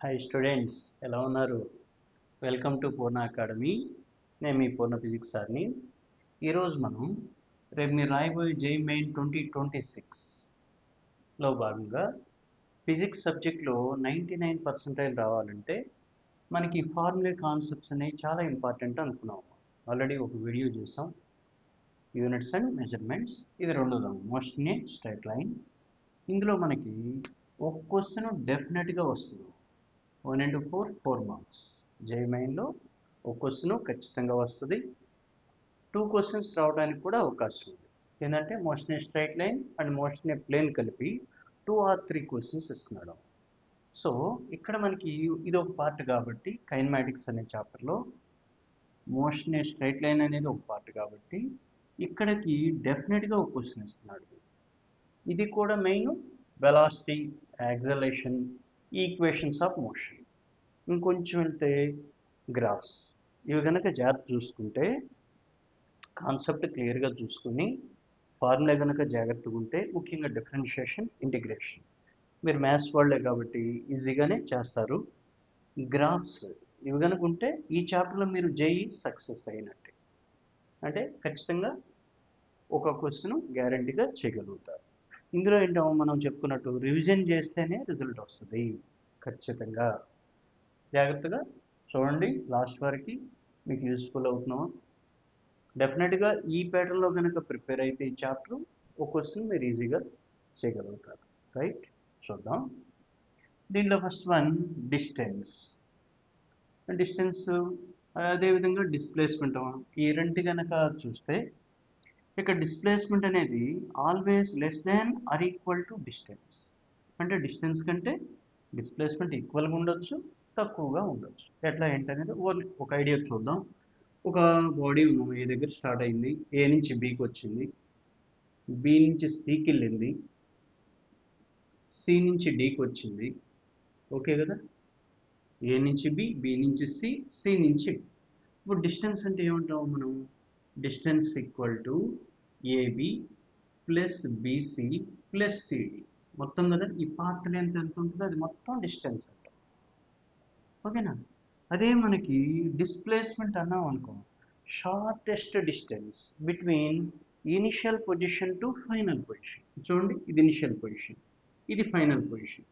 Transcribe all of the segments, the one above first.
Hi students, ఎలా ఉన్నారు? Welcome to Purna academy. నేను మీ పూర్ణ ఫిజిక్స్ సార్ని. ఈరోజు మనం రేపు మీరు రాయబోయే జేఈ మెయిన్ 2026లో భాగంగా ఫిజిక్స్ సబ్జెక్ట్లో 99% రావాలంటే మనకి ఫార్ములా కాన్సెప్ట్స్ అనేవి చాలా ఇంపార్టెంట్ అనుకున్నాం. ఆల్రెడీ ఒక వీడియో చూసాం, యూనిట్స్ అండ్ మెజర్మెంట్స్. ఇది రెండోదాం, మోషన్ ఏ స్ట్రైట్ లైన్. ఇందులో మనకి ఒక క్వశ్చన్ డెఫినెట్గా వస్తుంది. 1 into 4 4 మార్క్స్. జేఈ మెయిన్లో ఒక క్వశ్చన్ ఖచ్చితంగా వస్తుంది. 2 క్వశ్చన్స్ రావడానికి కూడా అవకాశం ఉంది. ఏంటంటే motion a straight line and motion a plane కలిపి 2 or 3 క్వశ్చన్స్ ఇస్తున్నాడు. సో ఇక్కడ మనకి ఇది ఒక పార్ట్ కాబట్టి కైనమాటిక్స్ అనే చాప్టర్లో మోషన్ ఏ స్ట్రైట్ లైన్ అనేది ఒక పార్ట్ కాబట్టి ఇక్కడికి డెఫినెట్గా ఒక క్వశ్చన్ ఇస్తున్నాడు. ఇది కూడా main velocity, acceleration, equations of motion. ఇంకొంచెం వెళ్తే గ్రాఫ్స్. ఇవి కనుక జాగ్రత్త చూసుకుంటే, కాన్సెప్ట్ క్లియర్గా చూసుకుని ఫార్ములా కనుక జాగ్రత్తగా ఉంటే, ముఖ్యంగా డిఫరెన్షియేషన్, ఇంటిగ్రేషన్, మీరు మ్యాథ్స్ వాళ్ళే కాబట్టి ఈజీగానే చేస్తారు. గ్రాఫ్స్ ఇవి కనుక ఉంటే ఈ చాప్టర్లో మీరు జేఈ సక్సెస్ అయినట్టే. అంటే ఖచ్చితంగా ఒక క్వశ్చన్ గ్యారంటీగా చేయగలుగుతారు. ఇందులో ఏంటో మనం చెప్పుకున్నట్టు రివిజన్ చేస్తేనే రిజల్ట్ వస్తుంది. ఖచ్చితంగా జాగ్రత్తగా చూడండి, లాస్ట్ వరకు మీకు యూస్ఫుల్ అవుతున్నాం. డెఫినెట్గా ఈ ప్యాటర్న్లో కనుక ప్రిపేర్ అయితే ఈ చాప్టర్ ఒక క్వశ్చన్ మీరు ఈజీగా చేయగలుగుతారు. రైట్, చూద్దాం. దీంట్లో ఫస్ట్ వన్ డిస్టెన్స్. అదేవిధంగా డిస్ప్లేస్మెంట్. ఈ రెండు కనుక చూస్తే ఇక్కడ డిస్ప్లేస్మెంట్ అనేది always less than or equal to distance. అంటే డిస్టెన్స్ కంటే డిస్ప్లేస్మెంట్ ఈక్వల్గా ఉండొచ్చు, తక్కువగా ఉండొచ్చు. ఎట్లా ఏంటనేది ఒక ఐడియా చూద్దాం. ఒక బాడీ ఏ దగ్గర స్టార్ట్ అయింది, ఏ నుంచి బికి వచ్చింది, బి నుంచి సికి వెళ్ళింది, సి నుంచి డికి వచ్చింది. ఓకే కదా? ఏ నుంచి బి, బి నుంచి సి, సి నుంచి డి. ఇప్పుడు డిస్టెన్స్ అంటే ఏమంటాము మనం? Distance equal to AB plus BC plus CD. మొత్తం కదా ఈ పాత్ లెంత్ ఎంత ఉంటుందో అది మొత్తం డిస్టెన్స్ అంట. ఓకేనా? అదే మనకి డిస్ప్లేస్మెంట్ అన్నాం అనుకో, shortest distance between initial position to final position. చూడండి, ఇది ఇనిషియల్ పొజిషన్, ఇది ఫైనల్ పొజిషన్.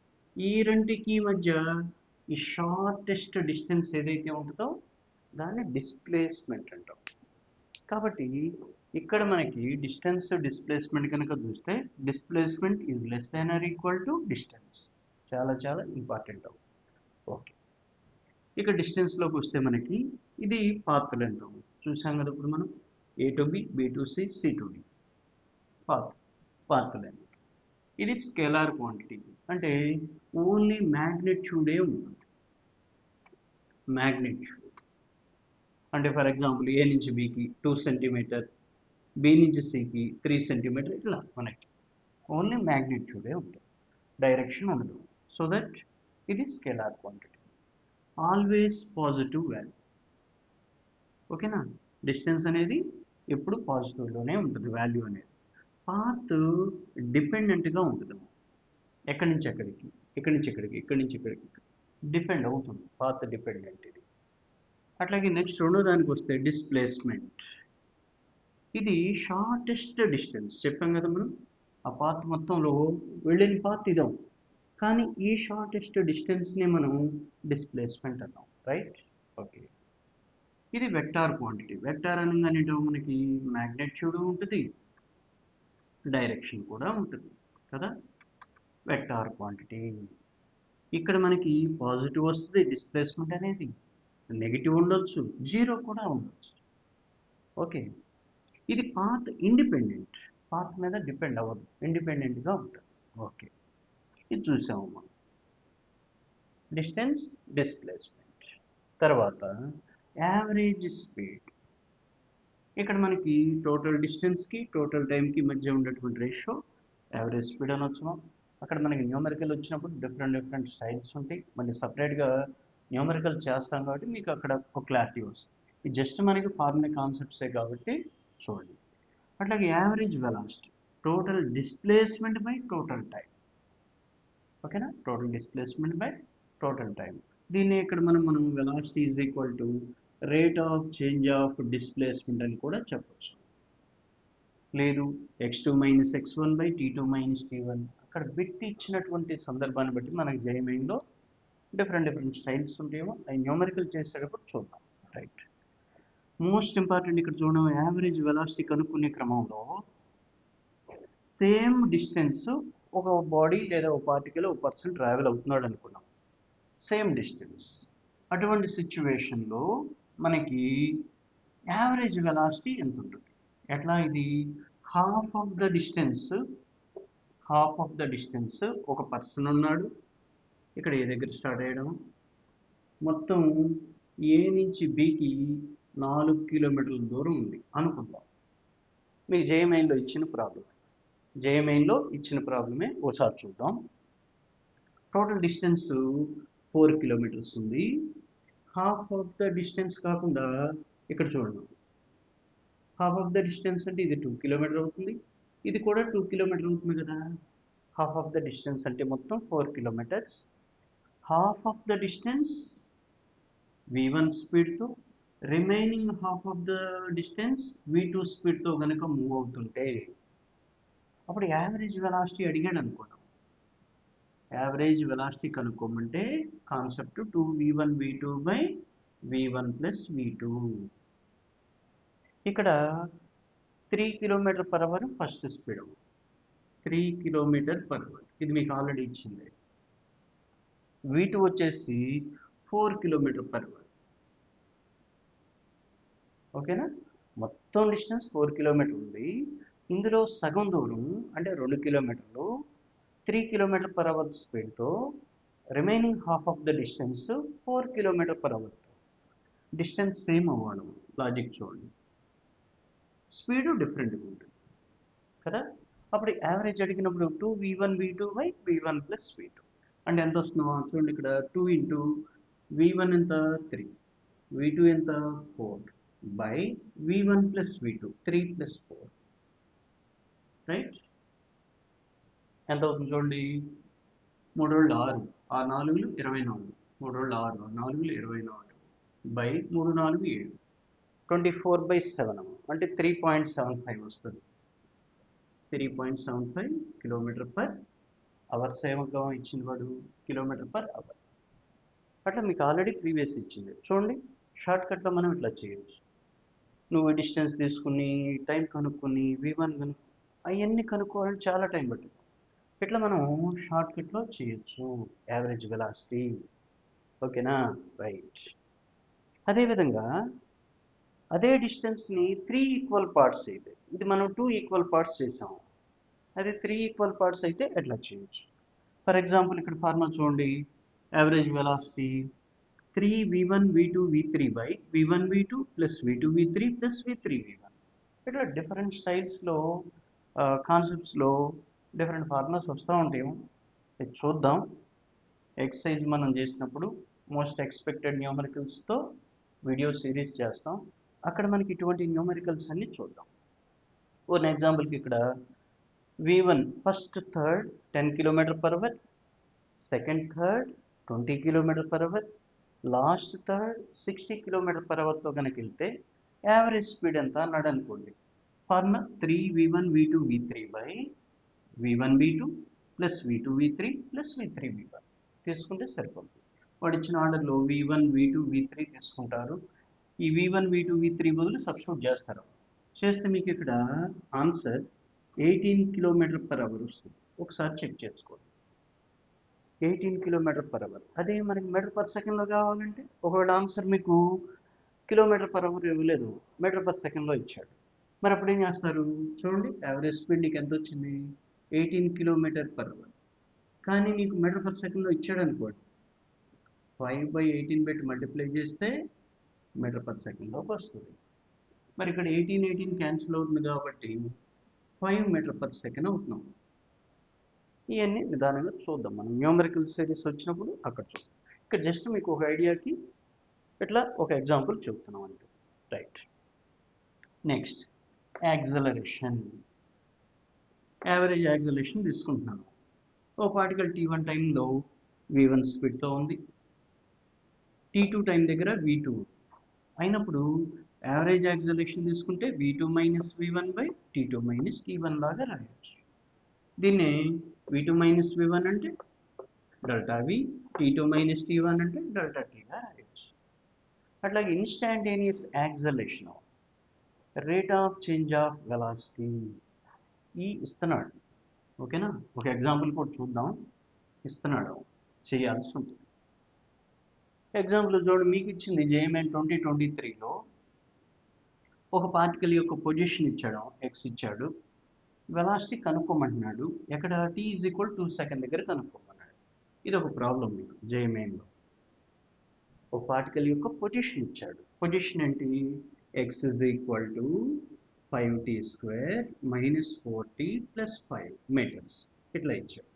ఈ రెండుకి మధ్య ఈ షార్టెస్ట్ డిస్టెన్స్ ఏదైతే ఉంటుందో దాన్ని డిస్ప్లేస్మెంట్ అంటాం. కాబట్టి ఇక్కడ మనకి డిస్టెన్స్ డిస్ప్లేస్మెంట్ కనుక చూస్తే displacement is less than or equal to distance. చాలా చాలా ఇంపార్టెంట్. ఓకే, ఇక డిస్టెన్స్లోకి వస్తే మనకి ఇది పాత్ లెంత్ చూసాం కదా. ఇప్పుడు మనం A to B, B to C, C to D, path length. ఇది స్కేలార్ క్వాంటిటీ, అంటే ఓన్లీ మ్యాగ్నిట్యూడే ఉంటుంది. మ్యాగ్నిట్యూడ్ అంటే ఫర్ ఎగ్జాంపుల్ ఏ నుంచి బికి 2 సెంటీమీటర్, బి నుంచి సికి 3 సెంటీమీటర్, ఇట్లా మనకి ఓన్లీ మ్యాగ్నిట్యూడే ఉంటుంది, డైరెక్షన్ ఉండదు. సో దట్ ఇది scalar quantity, always positive value. ఓకేనా? డిస్టెన్స్ అనేది ఎప్పుడు పాజిటివ్లోనే ఉంటుంది వాల్యూ అనేది. పాత్ డిపెండెంట్గా ఉంటుంది. ఎక్కడి నుంచి ఎక్కడికి, ఇక్కడి నుంచి ఇక్కడికి, ఇక్కడి నుంచి ఇక్కడికి డిపెండ్ అవుతుంది. పాత్ డిపెండెంట్ ఇది. అట్లాగే నెక్స్ట్ రెండో దానికి వస్తే డిస్ప్లేస్మెంట్. ఇది షార్టెస్ట్ డిస్టెన్స్. చెప్పాం కదా మనం, ఆ పాత్ మొత్తంలో వెళ్ళిన పాత్ ఇదాం, కానీ ఈ షార్టెస్ట్ డిస్టెన్స్ని మనం డిస్ప్లేస్మెంట్ అన్నాం. రైట్? ఓకే, ఇది వెక్టార్ క్వాంటిటీ. వెక్టార్ అనగానే మనకి మ్యాగ్నిట్యూడ్ ఉంటుంది, డైరెక్షన్ కూడా ఉంటుంది కదా. వెక్టార్ క్వాంటిటీ ఇక్కడ మనకి పాజిటివ్ వస్తుంది డిస్ప్లేస్మెంట్ అనేది, నెగిటివ్ ఉండొచ్చు, జీరో కూడా ఉండొచ్చు. ఓకే, ఇది పాత్ ఇండిపెండెంట్, పాత్ మీద డిపెండ్ అవ్వదు, ఇండిపెండెంట్గా ఉంటుంది. ఓకే, ఇది చూసాము మనం డిస్టెన్స్, డిస్ప్లేస్మెంట్. తర్వాత యావరేజ్ స్పీడ్. ఇక్కడ మనకి టోటల్ డిస్టెన్స్కి టోటల్ టైంకి మధ్య ఉండేటువంటి రేషియో యావరేజ్ స్పీడ్ అనొచ్చు. అక్కడ మనకి న్యూమరికల్ వచ్చినప్పుడు డిఫరెంట్ స్టైల్స్ ఉంటాయి, మళ్ళీ సపరేట్గా న్యూమరికల్ చేస్తాం కాబట్టి మీకు అక్కడ ఒక క్లారిటీ వస్తుంది. ఇది జస్ట్ మనకి ఫార్ములా కాన్సెప్ట్సే కాబట్టి చూడండి. అట్లాగే average velocity, total displacement by total time. ఓకేనా? Total displacement by total time. దీన్ని ఇక్కడ మనం velocity is equal to rate of change of displacement అని కూడా చెప్పచ్చు. లేదు x2 minus x1 by t2 minus t1 అక్కడ బిట్ ఇచ్చినటువంటి సందర్భాన్ని బట్టి మనకి జేఎంఐలో డిఫరెంట్ స్టైల్స్ ఉంటాయేమో అవి న్యూమరికల్ చేసేటప్పుడు చూద్దాం. రైట్, మోస్ట్ ఇంపార్టెంట్ ఇక్కడ చూడడం, యావరేజ్ వెలాసిటీ కనుక్కునే క్రమంలో సేమ్ డిస్టెన్స్ ఒక బాడీ లేదా ఒక పార్టికల్ ఒక పర్సన్ ట్రావెల్ అవుతున్నాడు అనుకున్నాం, సేమ్ డిస్టెన్స్. అటువంటి సిచ్యువేషన్లో మనకి యావరేజ్ వెలాసిటీ ఎంత ఉంటుంది? ఎట్లా? ఇది హాఫ్ ఆఫ్ ద డిస్టెన్స్ ఒక పర్సన్ ఉన్నాడు, ఇక్కడ ఏ దగ్గర స్టార్ట్ అయ్యడం, మొత్తం ఏ నుంచి బికి 4 కిలోమీటర్ల దూరం ఉంది అనుకుందాం. మీకు జేఎంఐలో ఇచ్చిన ప్రాబ్లమే ఒకసారి చూద్దాం. టోటల్ డిస్టెన్స్ 4 కిలోమీటర్స్ ఉంది. హాఫ్ ఆఫ్ ద డిస్టెన్స్ కాకుండా ఇక్కడ చూడండి, హాఫ్ ఆఫ్ ద డిస్టెన్స్ అంటే ఇది 2 కిలోమీటర్ అవుతుంది, ఇది కూడా 2 కిలోమీటర్ అవుతుంది కదా. హాఫ్ ఆఫ్ ద డిస్టెన్స్ అంటే మొత్తం 4 kilometres. Half of the distance v1 స్పీడ్తో, remaining half of the distance v2 స్పీడ్తో కనుక మూవ్ అవుతుంటే అప్పుడు యావరేజ్ వెలాసిటీ అడిగాడు అనుకున్నాం. యావరేజ్ వెలాసిటీ కనుక్కోమంటే concept 2v1 v2 by v1 plus v2. ఇక్కడ 3 km/h ఫస్ట్ స్పీడ్, 3 km/h ఇది మీకు ఆల్రెడీ ఇచ్చింది. v2 వచ్చేసి 4 km/h. ఓకేనా? మొత్తం డిస్టెన్స్ 4 కిలోమీటర్ ఉంది, ఇందులో సగం దూరం అంటే 2 కిలోమీటర్లు 3 km/h స్పీడ్తో, remaining half of the distance 4 km/h. Distance same అవ్వడం, లాజిక్ చూడండి, స్పీడు డిఫరెంట్గా ఉంటుంది కదా. అప్పుడు యావరేజ్ అడిగినప్పుడు 2v1 v2 by v1 plus v2 అంటే ఎంత వస్తుందో చూడండి. ఇక్కడ 2 ఇంటూ v1 ఎంత 3, v2 ఎంత 4 by v1 plus v2 3 plus 4. Right, ఎంత అవుతుంది చూడండి. 3 6, 6 4 24, 3 6 4 24 బై 3 4 7, 24/7 అంటే 3.75 వస్తుంది. 3.75 km/h. సేమగా ఇచ్చింది వాడు km/h. అట్లా మీకు ఆల్రెడీ ప్రీవియస్ ఇచ్చింది చూడండి. షార్ట్కట్లో మనం ఇట్లా చేయొచ్చు. నువ్వు డిస్టెన్స్ తీసుకుని టైం కనుక్కొని v1 అవన్నీ కనుక్కోవాలని చాలా టైం పట్టింది. ఇట్లా మనం షార్ట్కట్లో చేయొచ్చు యావరేజ్ వెలాసిటీ. ఓకేనా? రైట్. అదేవిధంగా అదే డిస్టెన్స్ని 3 ఈక్వల్ పార్ట్స్ అయితే, ఇది మనం 2 ఈక్వల్ పార్ట్స్ చేసాము, అదే 3 ఈక్వల్ పార్ట్స్ అయితే ఎట్లా చేయొచ్చు? ఫర్ ఎగ్జాంపుల్ ఇక్కడ ఫార్ములా చూడండి, average velocity 3v1 v2 v3 by v1 v2 plus v2 v3 plus v3 v1. ఇట్లా డిఫరెంట్ స్టైల్స్లో కాన్సెప్ట్స్లో డిఫరెంట్ ఫార్ములాస్ వస్తూ ఉంటాయి. ఇది చూద్దాం. ఎక్సర్సైజ్ మనం చేసినప్పుడు మోస్ట్ ఎక్స్పెక్టెడ్ న్యూమరికల్స్తో వీడియో సిరీస్ చేస్తాం, అక్కడ మనకి ఇటువంటి న్యూమరికల్స్ అన్ని చూద్దాం. ఓన్ ఎగ్జాంపుల్కి ఇక్కడ v1 first third 10 km/h, second third 20 km/h, last third 60 km/hతో కనుక వెళ్తే యావరేజ్ స్పీడ్ ఎంత అన్నాడు అనుకోండి. Formula 3v1 v2 v3 by v1 v2 plus v2 v3 plus v3 v1 తీసుకుంటే సరిపోతుంది. వాడు ఇచ్చిన ఆర్డర్లో v1 v2 v3 తీసుకుంటారు, ఈ v1 v2 v3 బదులు సబ్స్టిట్యూట్ చేస్తారు. చేస్తే మీకు ఇక్కడ ఆన్సర్ 18 km/h వస్తుంది. ఒకసారి చెక్ చేసుకోండి, 18 km/h. అదే మనకి మీటర్/సెకండ్లో కావాలంటే, ఒకవేళ ఆన్సర్ మీకు km/h ఇవ్వలేదు, మీటర్/సెకండ్లో ఇచ్చాడు, మరి అప్పుడు ఏం చేస్తారు చూడండి. యావరేజ్ స్పీడ్ నీకు ఎంత వచ్చింది? 18 km/h. కానీ నీకు మీటర్/సెకండ్లో ఇచ్చాడు అనుకోండి, 5/18 పెట్టి మల్టిప్లై చేస్తే మీటర్/సెకండ్లోకి వస్తుంది. మరి ఇక్కడ 18 క్యాన్సిల్ అవుతుంది కాబట్టి 5 మీటర్/సెకండ్ అవుతున్నాం. ఇవన్నీ నిదానంగా చూద్దాం, మనం న్యూమరికల్ సిరీస్ వచ్చినప్పుడు అక్కడ చూద్దాం. ఇక్కడ జస్ట్ మీకు ఒక ఐడియాకి ఇట్లా ఒక ఎగ్జాంపుల్ చెప్తున్నాం అంటే. Right, next acceleration. Average acceleration తీసుకుంటున్నాను. ఓ పార్టికల్ t1 టైంలో v1 స్పీడ్తో ఉంది, t2 టైం దగ్గర v2 అయినప్పుడు యావరేజ్ యాక్సలరేషన్ తీసుకుంటే v2 minus v1 by t2 minus t1 లాగా రాయొచ్చు. దీన్నే v2 మైనస్ v1 అంటే delta v, t2 minus t1 అంటే డెల్టా tగా రాయొచ్చు. అట్లాగే instantaneous acceleration, rate of change of velocity ఈ ఇస్తున్నాడు. ఓకేనా, ఒక ఎగ్జాంపుల్ కూడా చూద్దాం. ఇస్తున్నాడు, చేయాల్సి ఉంటుంది. ఎగ్జాంపుల్ చూడండి, మీకు ఇచ్చింది JMN 2023లో ఒక పార్టికల్ యొక్క పొజిషన్ ఇచ్చాడు, x ఇచ్చాడు, వెలాసిటీ కనుక్కోమంటున్నాడు. ఎక్కడ t = 2 సెకండ్ దగ్గర కనుక్కోమన్నాడు. ఇది ఒక ప్రాబ్లం మీకు JMNలో. ఒక పార్టికల్ యొక్క పొజిషన్ ఇచ్చాడు. పొజిషన్ ఏంటి? x = 5t² minus 4t plus 5 metres ఇట్లా ఇచ్చాడు.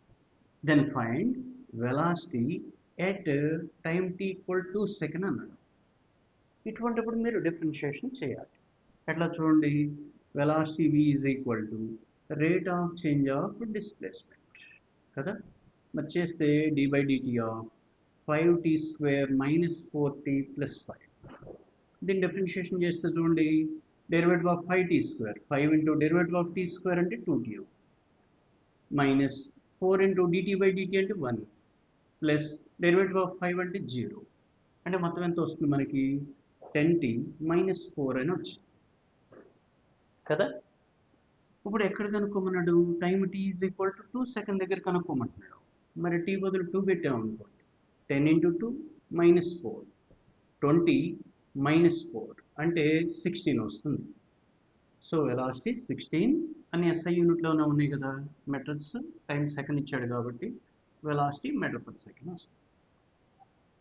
Then find velocity at time t = 2 second అన్నాడు. ఇటువంటిప్పుడు మీరు డిఫరెన్షియేషన్ చేయాలి. ఎట్లా చూడండి, velocity v = rate of change of displacement కదా. మరి చేస్తే d/dt of 5t² minus 4t plus 5. దీన్ని డిఫరెన్షియేషన్ చేస్తే చూడండి, derivative of 5t², 5 into derivative of t² అంటే 2t మైనస్ 4 ఇంటూ dt/dt అంటే 1 ప్లస్ డెరివేటివ్ ఆఫ్ 5 అంటే 0. అంటే మొత్తం ఎంత వస్తుంది మనకి? 10t మైనస్ 4 అని వచ్చింది కదా. ఇప్పుడు ఎక్కడ కనుక్కోమన్నాడు? టైం t = 2 సెకండ్ దగ్గర కనుక్కోమంటున్నాడు. మరి t బదులు 2 పెట్టామనుకోండి, 10 ఇంటూ 2 మైనస్ 4, 20 మైనస్ 4 అంటే 16 వస్తుంది. సో వెలాసిటీ 16 అని SI యూనిట్లోనే ఉన్నాయి కదా. మీటర్స్ టైం సెకండ్ ఇచ్చాడు కాబట్టి వెలాసిటీ మీటర్ పర్ సెకండ్ వస్తుంది.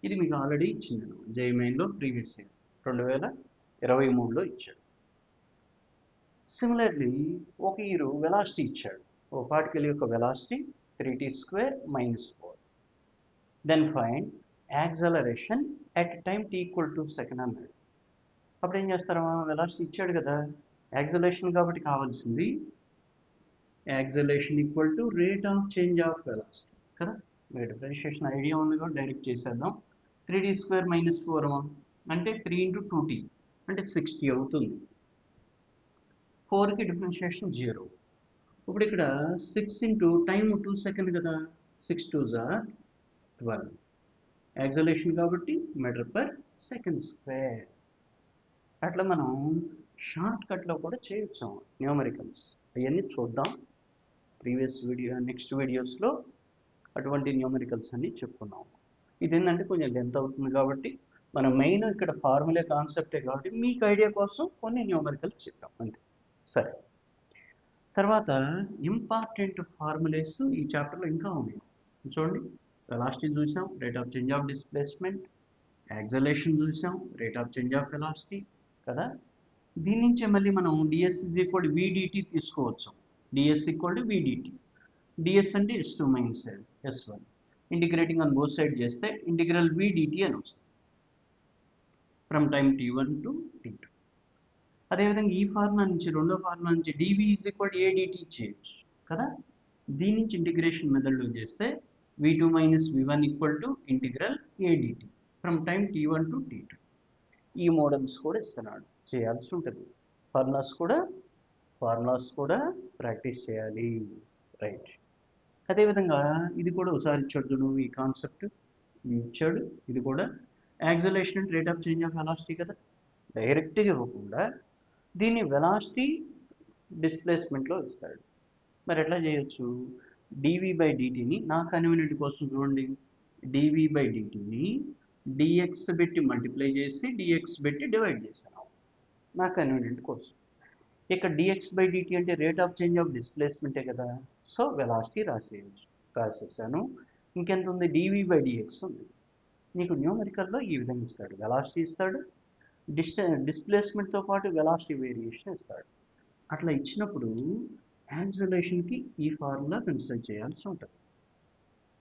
ఇది మీకు ఆల్రెడీ ఇచ్చింది JMNలో ప్రీవియస్ ఇయర్ 2023లో ఇచ్చాడు. సిమిలర్లీ ఒక ఇయర్ వెలాసిటీ ఇచ్చాడు. ఒక పార్టికల్ యొక్క velocity 3t² minus 4. Then find acceleration at time t = 2 second అన్నాడు. అప్పుడు ఏం చేస్తారమ్మా? వెలాసిటీ ఇచ్చాడు కదా, యాక్సలరేషన్ కాబట్టి కావాల్సింది acceleration = rate of change of velocity కదా. మీరు డిఫరెన్షియేషన్ ఐడియా ఉంది కూడా డైరెక్ట్ చేసేద్దాం. 3t² మైనస్ 4 అంటే 3 ఇంటూ 2t అంటే 60 అవుతుంది. 4కి డిఫరెన్షియేషన్ 0. ఇప్పుడు ఇక్కడ 6 ఇంటూ టైం 2 సెకండ్ కదా, 6 2s are 12. యాక్సలరేషన్ కాబట్టి మీటర్ పర్ సెకండ్ స్క్వేర్. అట్లా మనం షార్ట్ కట్లో కూడా చేయొచ్చు న్యూమరికల్స్. అవన్నీ చూద్దాం ప్రీవియస్ వీడియో, నెక్స్ట్ వీడియోస్లో అటువంటి న్యూమరికల్స్ అన్ని చెప్పుకున్నాం. ఇది ఏంటంటే కొంచెం లెంత్ అవుతుంది కాబట్టి మనం మెయిన్ ఇక్కడ ఫార్ములా కాన్సెప్టే కాబట్టి మీకు ఐడియా కోసం కొన్ని న్యూమరికల్స్ చెప్పాం అంతే. సరే, తర్వాత ఇంపార్టెంట్ ఫార్ములేస్ ఈ చాప్టర్లో ఇంకా ఉన్నాయి. చూడండి, వెలాసిటీ చూసాం, rate of change of displacement, acceleration చూసాం, rate of change of velocity కదా. దీని నుంచే మళ్ళీ మనం ds = vdt తీసుకోవచ్చు. ds = vdt. ds అంటే s2 minus s1. Integrating on both side చేస్తే ఇంటిగ్రల్ vdt అని వస్తుంది from time t1 to t2. అదేవిధంగా ఈ ఫార్ములా నుంచి, రెండో ఫార్ములా నుంచి dv = adt చేయొచ్చు కదా. దీని నుంచి ఇంటిగ్రేషన్ మెథడ్లో చేస్తే v2 minus v1 = integral adt from time t1 to t2. ఈ మోడల్స్ కూడా ఇస్తున్నాడు, చేయాల్సి ఉంటుంది. ఫార్ములాస్ కూడా ప్రాక్టీస్ చేయాలి. రైట్. అదేవిధంగా ఇది కూడా ఒకసారి ఇచ్చాడు, ఈ కాన్సెప్ట్ ఇచ్చాడు. ఇది కూడా యాక్సలరేషన్ అంటే rate of change of velocity కదా. డైరెక్ట్గా ఇవ్వకుండా దీన్ని వెలాసిటీ డిస్ప్లేస్మెంట్లో ఇస్తాడు. మరి ఎట్లా చేయొచ్చు? dv/dtని నా కన్వీనియంట్ కోసం చూడండి, dv/dtని dx పెట్టి మల్టిప్లై చేసి dx పెట్టి డివైడ్ చేశాను నా కన్వీనియంట్ కోసం. ఇక్కడ dx/dt అంటే రేట్ ఆఫ్ చేంజ్ ఆఫ్ డిస్ప్లేస్మెంటే కదా. సో వెలాసిటీ రాసేసాను. ఇంకెంత ఉంది? dv/dx ఉంది. నీకు న్యూమరికల్లో ఈ విధంగా ఇస్తాడు, వెలాసిటీ ఇస్తాడు, డిస్ప్లేస్మెంట్తో పాటు వెలాసిటీ వేరియేషన్ ఇస్తాడు. అట్లా ఇచ్చినప్పుడు యాక్సలరేషన్కి ఈ ఫార్ములా కన్సిడర్ చేయాల్సి ఉంటుంది.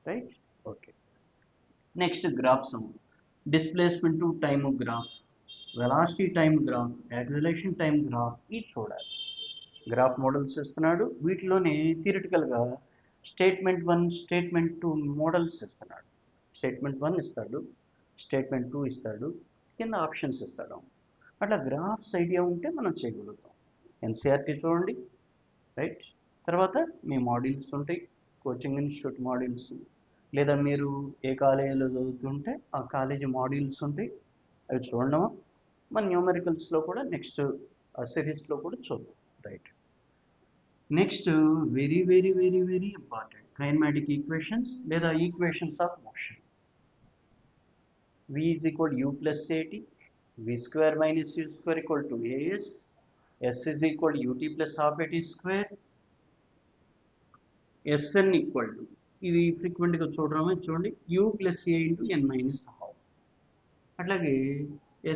Right, okay. Next graphs, displacement to time graph, velocity time graph, acceleration time graph, ఇది చూడాలి. గ్రాఫ్ మోడల్స్ ఇస్తున్నాడు. వీటిలోనే థియరిటికల్గా స్టేట్మెంట్ 1, స్టేట్మెంట్ 2 మోడల్స్ ఇస్తున్నాడు. స్టేట్మెంట్ 1 ఇస్తాడు, స్టేట్మెంట్ 2 ఇస్తాడు, కింద ఆప్షన్స్ ఇస్తాడు. అట్లా గ్రాఫ్స్ ఐడియా ఉంటే మనం చేయగలుగుతాం. ఎన్సీఆర్టీ చూడండి, రైట్. తర్వాత మీ మాడ్యూల్స్ ఉంటాయి, కోచింగ్ ఇన్స్టిట్యూట్ మాడ్యూల్స్, లేదా మీరు ఏ కాలేజీలో చదువుతుంటే ఆ కాలేజీ మాడ్యూల్స్ ఉంటాయి, అవి చూడడం. మన న్యూమరికల్స్లో కూడా నెక్స్ట్ సిరీస్లో కూడా చూద్దాం, right. Next very very very very important kinematic equations లేదా equations of motion. V is equal to u plus at, v square minus u square equal to as, s is equal to ut plus half at square, sn equal to ఇది ఫ్రీక్వెంట్గా చూడండి u plus a into n minus half. అట్లాగే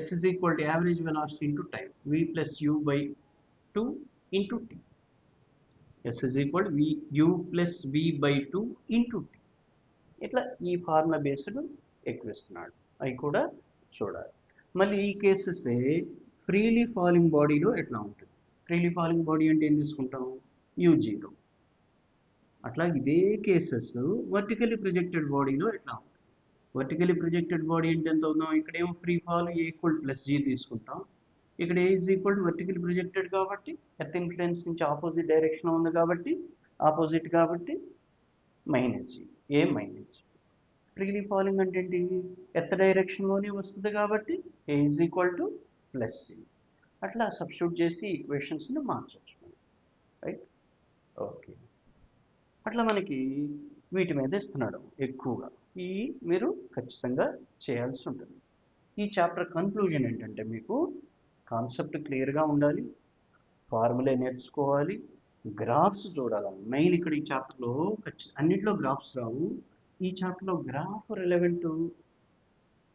s is equal to average velocity into time, v plus u by 2 into t. s is equal to u plus v by 2 into t. ఇట్లా ఈ formula based ఎక్కువిస్తున్నాడు, అవి కూడా చూడాలి. మళ్ళీ ఈ cases freely falling బాడీలో ఎట్లా ఉంటుంది? ఫ్రీలీ ఫాలింగ్ బాడీ అంటే ఏం తీసుకుంటాం? u0. అట్లా ఇదే కేసెస్ వర్టికలీ ప్రొజెక్టెడ్ బాడీలో ఎట్లా ఉంటుంది? వర్టికలీ ప్రొజెక్టెడ్ బాడీ అంటే ఎంత అవుతాం? ఇక్కడేమో free fall a equal plus g తీసుకుంటాం, ఇక్కడ a is equal to vertically projected కాబట్టి ఎర్త్ ఇన్ఫ్లుయెన్స్ నుంచి ఆపోజిట్ డైరెక్షన్ ఉంది కాబట్టి ఆపోజిట్ కాబట్టి minus g, a minus. Freely falling అంటే ఏంటి? ఎర్త్ డైరెక్షన్లోనే వస్తుంది కాబట్టి a is equal to plus c. అట్లా సబ్స్టిట్యూట్ చేసి ఈక్వేషన్స్ని మార్చవచ్చు, రైట్. ఓకే, అట్లా మనకి వీటి మీద ఇస్తున్నాడు ఎక్కువగా. ఈ మీరు ఖచ్చితంగా చేయాల్సి ఉంటుంది. ఈ చాప్టర్ కన్క్లూజన్ ఏంటంటే మీకు కాన్సెప్ట్ క్లియర్గా ఉండాలి, ఫార్ములే నేర్చుకోవాలి, గ్రాఫ్స్ చూడాలి. మెయిన్ ఇక్కడ ఈ చాప్టర్లో అన్నింటిలో గ్రాఫ్స్ రావు, ఈ చాప్టర్లో గ్రాఫ్ రిలవెంట్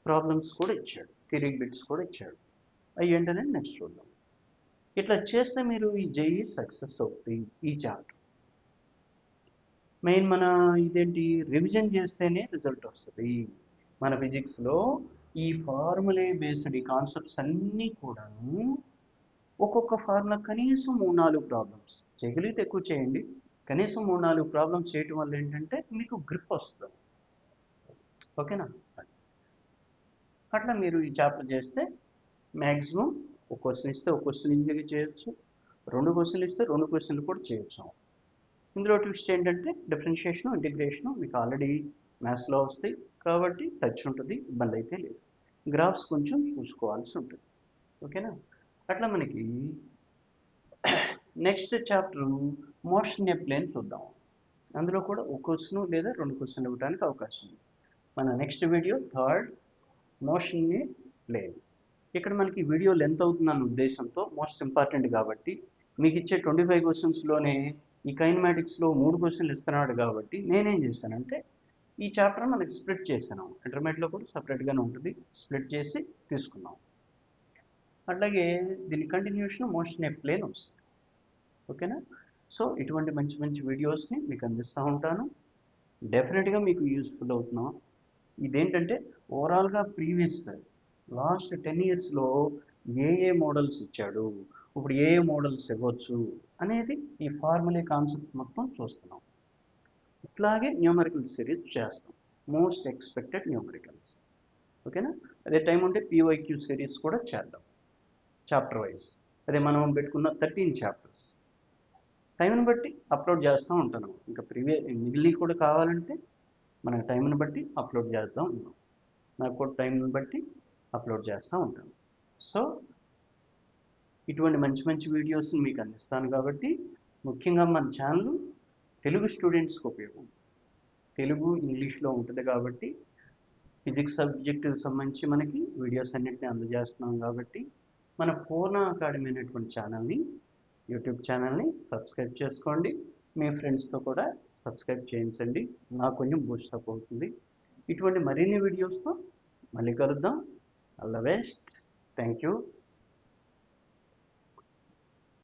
ప్రాబ్లమ్స్ కూడా ఇచ్చాడు, థియరీ బిట్స్ కూడా ఇచ్చాడు. అవి ఏంటనే నెక్స్ట్ చూద్దాం. ఇట్లా చేస్తే మీరు ఈ జేఈ సక్సెస్ అవుతుంది. ఈ చాప్టర్ మెయిన్ మన ఇదేంటి, రివిజన్ చేస్తేనే రిజల్ట్ వస్తుంది. మన ఫిజిక్స్లో ఈ ఫార్ములే బేస్డ్ ఈ కాన్సెప్ట్స్ అన్నీ కూడాను ఒక్కొక్క ఫార్ములా కనీసం 3-4 ప్రాబ్లమ్స్ చేయగలిగితే ఎక్కువ చేయండి. కనీసం 3-4 ప్రాబ్లమ్స్ చేయటం వల్ల ఏంటంటే మీకు గ్రిప్ వస్తుంది, ఓకేనా? అట్లా మీరు ఈ చాప్టర్ చేస్తే మ్యాక్సిమం ఒక క్వశ్చన్ ఇస్తే ఒక క్వశ్చన్ ఈజీగా చేయొచ్చు, 2 క్వశ్చన్లు ఇస్తే 2 క్వశ్చన్లు కూడా చేయొచ్చు. ఇందులో ట్విస్ట్ ఏంటంటే డిఫరెన్షియేషన్, ఇంటిగ్రేషన్ మీకు ఆల్రెడీ మ్యాథ్స్లో వస్తాయి కాబట్టి టచ్ ఉంటుంది, ఇబ్బంది అయితే లేదు. గ్రాఫ్స్ కొంచెం చూసుకోవాల్సి ఉంటుంది, ఓకేనా? అట్లా మనకి next chapter motion a plane చూద్దాం. అందులో కూడా ఒక క్వశ్చన్ లేదా 2 క్వశ్చన్లు ఇవ్వడానికి అవకాశం ఉంది. మన next video third motion a plane. ఇక్కడ మనకి వీడియో లెంత్ అవుతుందన్న ఉద్దేశంతో మోస్ట్ ఇంపార్టెంట్ కాబట్టి మీకు ఇచ్చే 25 క్వశ్చన్స్లోనే ఈ కైనమాటిక్స్లో 3 క్వశ్చన్లు ఇస్తున్నాడు కాబట్టి నేనేం చేశానంటే ఈ చాప్టర్ మనకి స్ప్లిట్ చేశాను. ఇంటర్మీడియట్లో కూడా సపరేట్గానే ఉంటుంది, స్ప్లిట్ చేసి తీసుకున్నాం. అట్లాగే దీని కంటిన్యూషన్ మోషన్ ఏ ప్లేన్ వస్తుంది, ఓకేనా? సో ఇటువంటి మంచి మంచి వీడియోస్ని మీకు అందిస్తూ ఉంటాను. డెఫినెట్గా మీకు యూస్ఫుల్ అవుతున్నాం. ఇదేంటంటే ఓవరాల్గా ప్రీవియస్ లాస్ట్ 10 ఇయర్స్లో ఏ మోడల్స్ ఇచ్చాడు, ఇప్పుడు ఏ మోడల్స్ ఇవ్వచ్చు అనేది ఈ ఫార్ములే కాన్సెప్ట్ మొత్తం చూస్తున్నాం. ఇట్లాగే న్యూమరికల్ సిరీస్ చేస్తాం, మోస్ట్ ఎక్స్పెక్టెడ్ న్యూమరికల్స్, ఓకేనా? అదే టైం ఉంటే పీవైక్యూ సిరీస్ కూడా చేద్దాం చాప్టర్ వైజ్. అదే మనం పెట్టుకున్న 13 చాప్టర్స్ టైంని బట్టి అప్లోడ్ చేస్తూ ఉంటాను. ఇంకా మిగిలి కూడా కావాలంటే మన టైంని బట్టి అప్లోడ్ చేస్తూ ఉంటాం. నాకు కూడా టైంని బట్టి అప్లోడ్ చేస్తూ ఉంటాను. సో ఇటువంటి మంచి మంచి వీడియోస్ని మీకు అందిస్తాను కాబట్టి ముఖ్యంగా మన ఛానల్ తెలుగు స్టూడెంట్స్కి ఉపయోగం, తెలుగు ఇంగ్లీష్లో ఉంటుంది కాబట్టి ఫిజిక్స్ సబ్జెక్టుకి సంబంధించి మనకి వీడియోస్ అన్నింటినీ అందజేస్తున్నాం కాబట్టి మన పూర్ణ అకాడమీ అనేటువంటి ఛానల్ని, యూట్యూబ్ ఛానల్ని సబ్స్క్రైబ్ చేసుకోండి. మీ ఫ్రెండ్స్తో కూడా సబ్స్క్రైబ్ చేయించండి, నాకు కొంచెం బూస్టప్ అవుతుంది. ఇటువంటి మరిన్ని వీడియోస్తో మళ్ళీ కలుద్దాం. All the best, thank you.